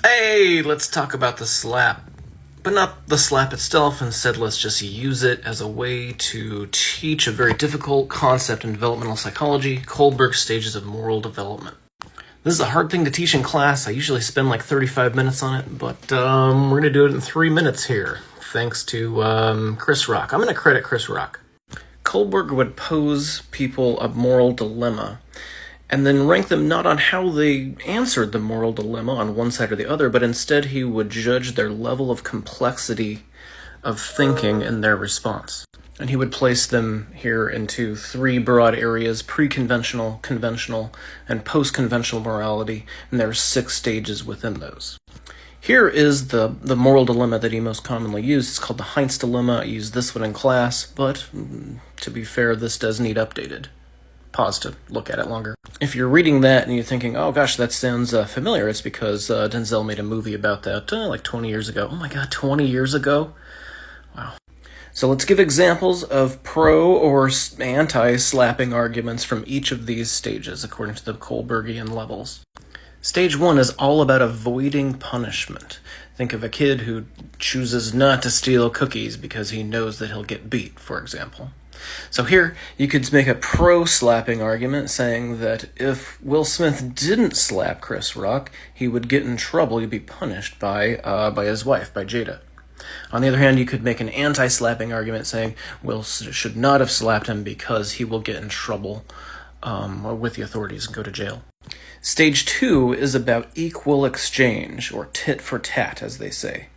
Hey, let's talk about the slap. But not the slap itself, instead let's just use it as a way to teach a very difficult concept in developmental psychology, Kohlberg stages of moral development. This is a hard thing to teach in class. I usually spend like 35 minutes on it, but we're going to do it in 3 minutes here, thanks to Chris Rock. I'm going to credit Chris Rock. Kohlberg would pose people a moral dilemma and then rank them not on how they answered the moral dilemma on one side or the other, but instead he would judge their level of complexity of thinking in their response. And he would place them here into 3 broad areas: pre-conventional, conventional, and post-conventional morality, and there are 6 stages within those. Here is the moral dilemma that he most commonly used. It's called the Heinz dilemma. I used this one in class, but to be fair, this does need updated. Pause to look at it longer. If you're reading that and you're thinking, oh gosh, that sounds familiar, it's because Denzel made a movie about that like 20 years ago. Oh my god, 20 years ago? Wow. So let's give examples of pro or anti-slapping arguments from each of these stages according to the Kohlbergian levels. Stage 1 is all about avoiding punishment. Think of a kid who chooses not to steal cookies because he knows that he'll get beat, for example. So here, you could make a pro-slapping argument saying that if Will Smith didn't slap Chris Rock, he would get in trouble, he'd be punished by his wife, by Jada. On the other hand, you could make an anti-slapping argument saying Will should not have slapped him because he will get in trouble with the authorities and go to jail. Stage 2 is about equal exchange, or tit for tat, as they say.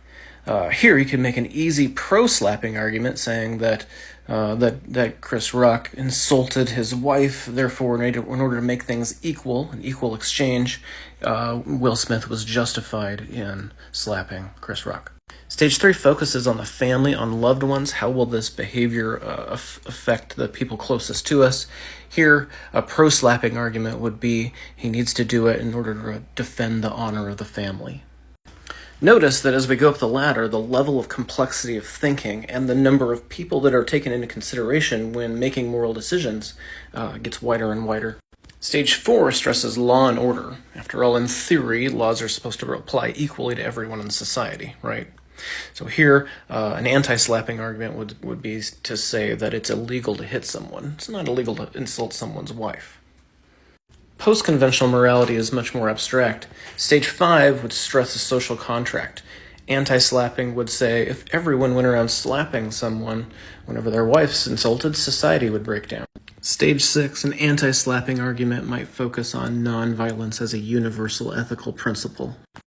Here, you can make an easy pro-slapping argument saying that Chris Rock insulted his wife, therefore, in order to make things equal, an equal exchange, Will Smith was justified in slapping Chris Rock. Stage 3 focuses on the family, on loved ones. How will this behavior affect the people closest to us? Here, a pro-slapping argument would be he needs to do it in order to defend the honor of the family. Notice that as we go up the ladder, the level of complexity of thinking and the number of people that are taken into consideration when making moral decisions gets wider and wider. Stage 4 stresses law and order. After all, in theory, laws are supposed to apply equally to everyone in society, right? So here, an anti-slapping argument would be to say that it's illegal to hit someone. It's not illegal to insult someone's wife. Post-conventional morality is much more abstract. Stage 5 would stress a social contract. Anti-slapping would say if everyone went around slapping someone whenever their wife's insulted, society would break down. Stage 6, an anti-slapping argument might focus on non-violence as a universal ethical principle.